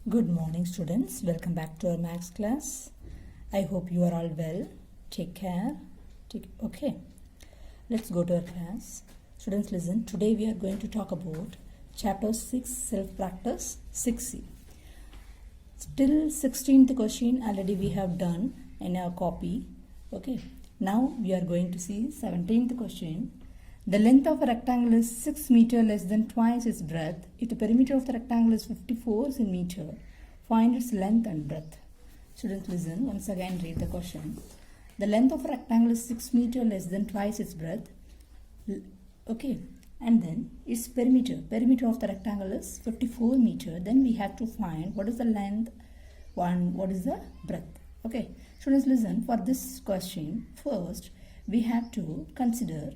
Good morning, students. Welcome back to our maths class. I hope you are all well. Take care. Okay, let's go to our class. Students, listen. Today we are going to talk about chapter 6, self-practice 6C. Till 16th question already we have done in our copy. Okay, now we are going to see 17th question. The length of a rectangle is 6 meter less than twice its breadth. If the perimeter of the rectangle is 54 meter, find its length and breadth. Students, listen. Once again read the question. The length of a rectangle is 6 meter less than twice its breadth. Okay, and then its perimeter of the rectangle is 54 meter. Then we have to find what is the length and what is the breadth. Okay, students, listen. For this question, first we have to consider,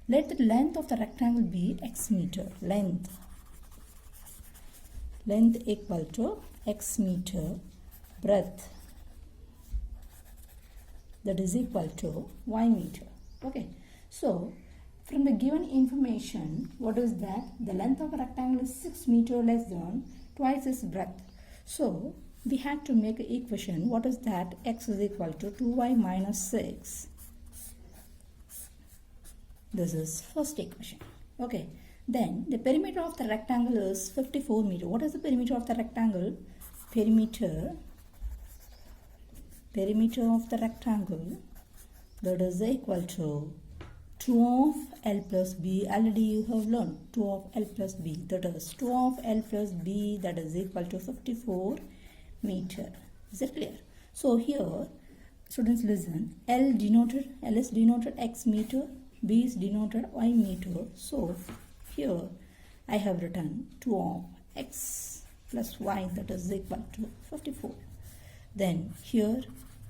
let the length of the rectangle be x meter. Length equal to x meter. Breadth, that is equal to y meter. Okay, so from the given information, what is that? The length of a rectangle is 6 meter less than twice its breadth. So we have to make an equation. What is that? X is equal to 2y minus 6. This is first equation. Okay, then the perimeter of the rectangle is 54 meter. What is the perimeter of the rectangle? Perimeter of the rectangle, that is equal to 2 of L plus B. Already you have learned 2 of L plus B. That is 2 of L plus B, that is equal to 54 meter. Is it clear? So here, students, listen. L is denoted x meter. B is denoted y meter. So here I have written 2 of x plus y, that is equal to 54. Then here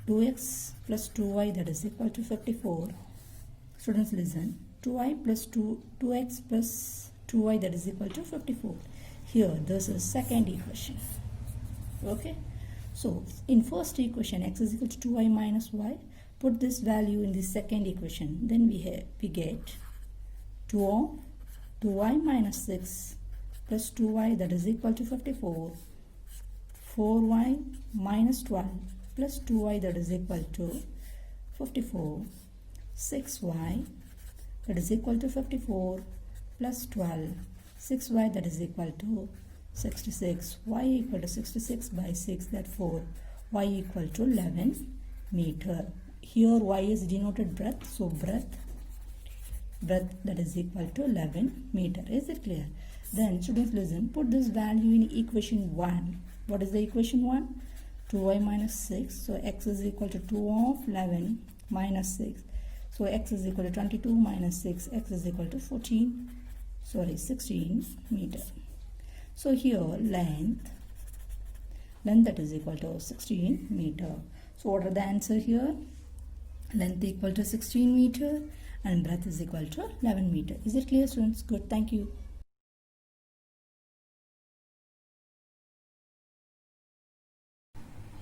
2x plus 2y, that is equal to 54. Students, listen. 2x plus 2y, that is equal to 54. Here this is second equation. Okay, so in first equation x is equal to 2y minus y. Put this value in the second equation. Then we get 2 of 2y minus 6 plus 2y, that is equal to 54. 4y minus 12 plus 2y, that is equal to 54. 6y, that is equal to 54 plus 12. 6y, that is equal to 66. Y equal to 66 by 6. Therefore y equal to 11 meter. Here y is denoted breadth, so breadth, that is equal to 11 meter. Is it clear? Then students, listen. Put this value in equation 1. What is the equation 1? 2y minus 6. So x is equal to 2 of 11 minus 6. So x is equal to 22 minus 6. X is equal to 16 meter. So here length, that is equal to 16 meter. So what are the answer here? Length equal to 16 meter and breadth is equal to 11 meter. Is it clear, students? Good. Thank you.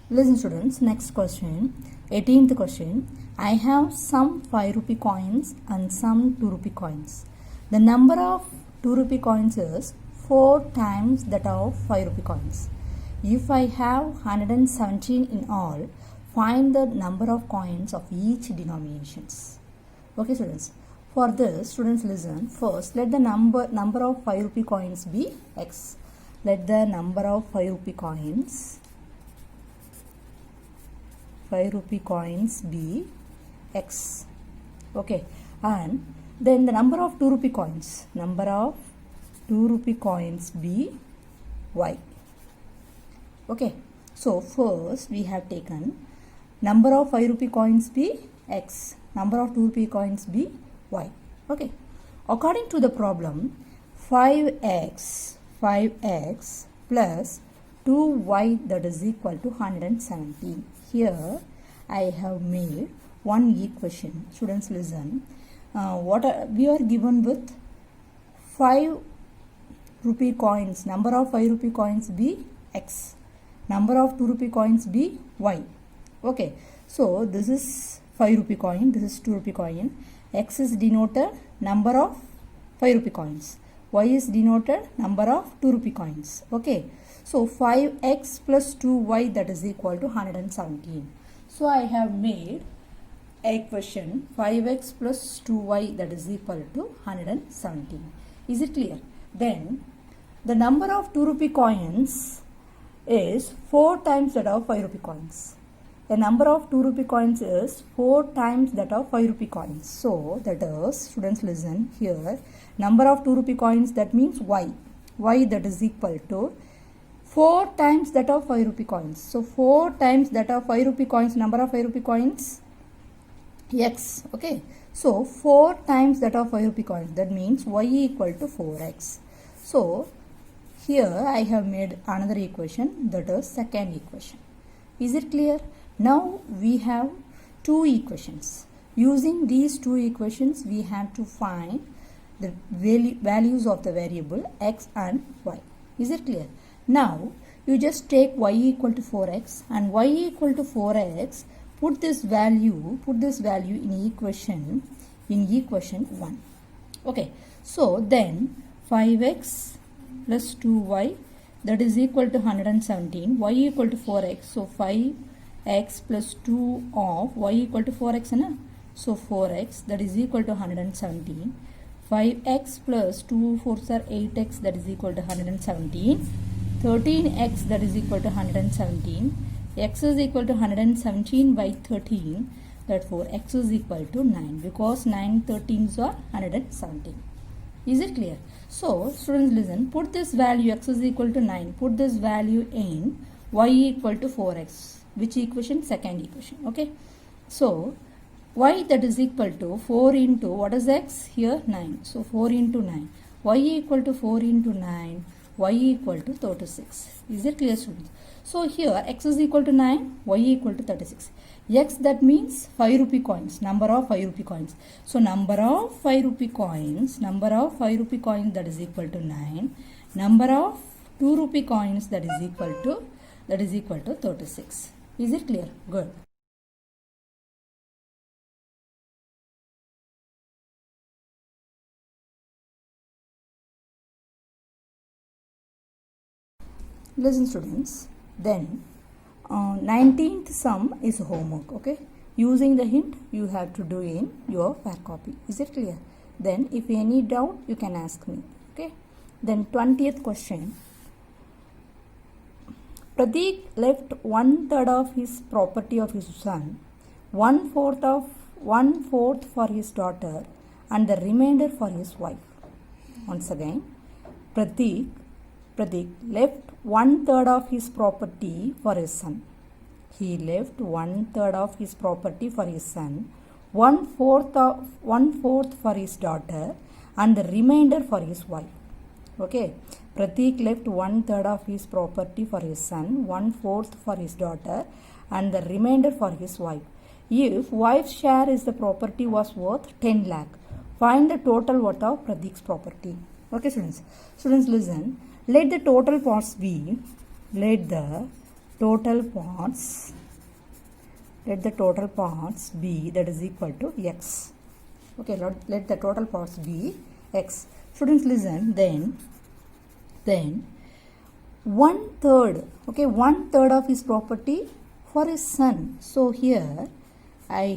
Listen, students. Next question. 18th question. I have some 5 rupee coins and some 2 rupee coins. The number of 2 rupee coins is 4 times that of 5 rupee coins. If I have 117 in all, find the number of coins of each denominations. Okay, students. For this, students, listen. First, let the number of 5 rupee coins be x. Let the number of 5 rupee coins be x. Okay, and then the number of 2 rupee coins be y. Okay, so first we have taken number of 5 rupee coins be x, number of 2 rupee coins be y. Okay, according to the problem, 5x plus 2y, that is equal to 117. Here I have made one equation. Students, listen. We are given with 5 rupee coins. Number of 5 rupee coins be x. Number of 2 rupee coins be y. Okay, so this is 5 rupee coin. This is 2 rupee coin. X is denoted number of 5 rupee coins. Y is denoted number of 2 rupee coins. Okay. So 5x plus 2y that is equal to 117. So I have made a equation 5x plus 2y that is equal to 117. Is it clear? Then the number of 2 rupee coins is 4 times that of 5 rupee coins. The number of 2 rupee coins is 4 times that of 5 rupee coins. So that is, students listen here, number of 2 rupee coins, that means y. Y that is equal to 4 times that of 5 rupee coins. So 4 times that of 5 rupee coins, number of 5 rupee coins, x. Okay. So 4 times that of 5 rupee coins, that means y equal to 4x. So here I have made another equation, that is second equation. Is it clear? Now we have two equations. Using these two equations, we have to find the values of the variable x and y. Is it clear? Now you just take y equal to 4x and y equal to 4x. Put this value in equation 1. Okay. So then 5x plus 2y that is equal to 117. Y equal to 4x. So 5x plus 2 of y equal to 4x. Na? So 4x that is equal to 117. 5x plus 2 4s are 8x that is equal to 117. 13x that is equal to 117. X is equal to 117 by 13. Therefore x is equal to 9 because 9 13s are 117. Is it clear? So students listen, put this value x is equal to 9. Put this value in y equal to 4x. Which equation? Second equation. Okay. So y that is equal to 4 into what is x? Here 9. So 4 into 9. Y equal to 4 into 9. Y equal to 36. Is it clear, students? So here x is equal to 9. Y equal to 36. X that means 5 rupee coins. Number of 5 rupee coins. So number of 5 rupee coins. Number of 5 rupee coins that is equal to 9. Number of 2 rupee coins that is equal to 36. Is it clear? Good. Listen students, then 19th sum is homework. Okay, using the hint you have to do in your fair copy. Is it clear? Then if any doubt you can ask me. Okay, then 20th question. Pratik left 1/3 of his property of his son, 1/4 for his daughter, and the remainder for his wife. Once again, Pratik left 1/3 of his property for his son. He left 1/3 of his property for his son, 1/4 for his daughter, and the remainder for his wife. Okay. Pratik left 1/3 of his property for his son, 1/4 for his daughter, and the remainder for his wife. If wife's share is the property was worth 10 lakh, find the total worth of Pratik's property. Okay, students. Students, listen. Let the total parts be. Let the total parts be that is equal to x. Okay, let the total parts be x. Students, listen. Then 1/3. Okay, 1/3 of his property for his son. So here I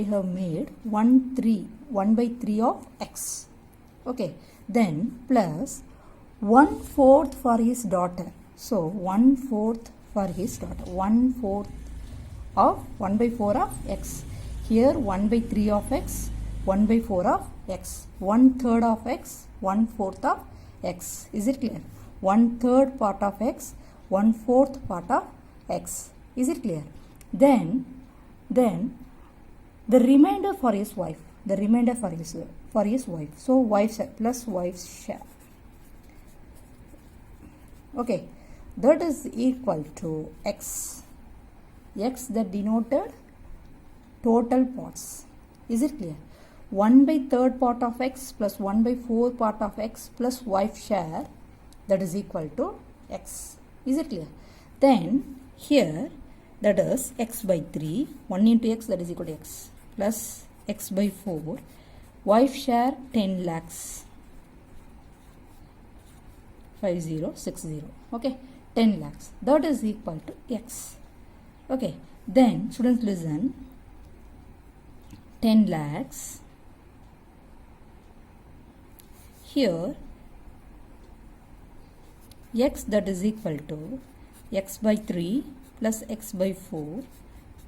have made 1/3 of x. Okay, then plus 1/4 for his daughter. So 1/4 for his daughter. 1/4 of 1/4 of x. Here 1/3 of x, 1/4 of x, 1/3 of x, 1/4 of x. Is it clear? 1/3 part of x, 1/4 part of x. Is it clear? Then the remainder for his wife. The remainder for his wife. So wife's plus wife's share. Okay, that is equal to x. X that denoted total parts. Is it clear? 1/3 part of x plus 1/4 part of x plus wife share, that is equal to x. Is it clear? Then here that is x by 3, 1 into x that is equal to x plus x by 4, wife share 10 lakhs. 5060. Okay, 10 lakhs. That is equal to X. Okay, then students listen. 10 lakhs. Here X, that is equal to X by 3 plus X by 4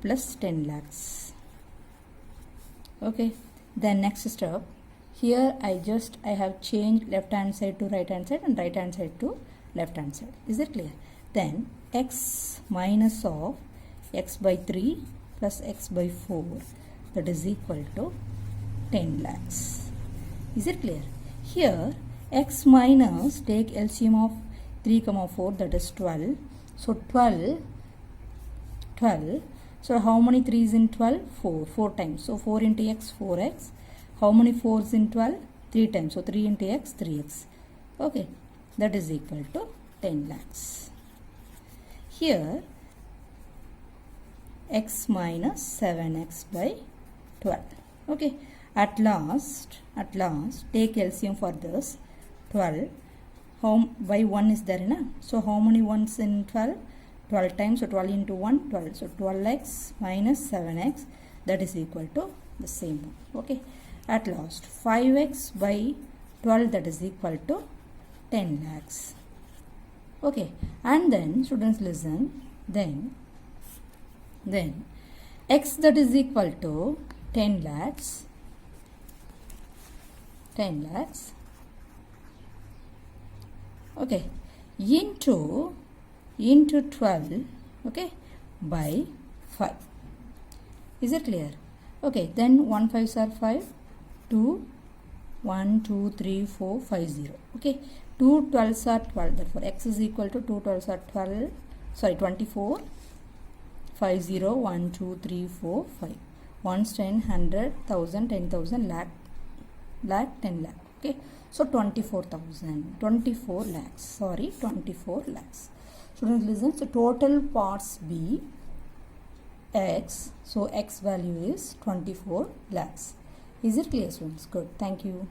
plus 10 lakhs. Okay, then next step. Here I have changed left hand side to right hand side and right hand side to left hand side. Is it clear? Then X minus of X by 3 plus X by 4, that is equal to 10 lakhs. Is it clear? Here X minus, take LCM of 3, 4, that is 12. So 12. So how many 3's in 12? 4 times. So 4 into X, 4X. How many 4's in 12? 3 times. So 3 into X, 3X. Okay, that is equal to 10 lakhs. Here X minus 7X by 12. Okay, at last take LCM for this. 12. By 1 is there, na? So how many 1's in 12? 12 times. So 12 into 1, 12. So 12X minus 7X, that is equal to the same one. Okay, at last 5X by 12, that is equal to 10 lakhs. Okay, and then students listen. Then X, that is equal to 10 lakhs. Okay, into 12, okay, by 5. Is it clear? Okay, then 1 5's are 5, 2, 1 2 3 4 5 0. Okay, 2 12's are 12. Therefore X is equal to 2 12's are 24, 5 0, 1 2 3 4 5. 1's 10, 100, 1000, 10,000, lakh, 10 lakh. Okay, so 24 lakhs. Students listen. So total parts B X. So X value is 24 lakhs. Is it clear, students? Good. Thank you.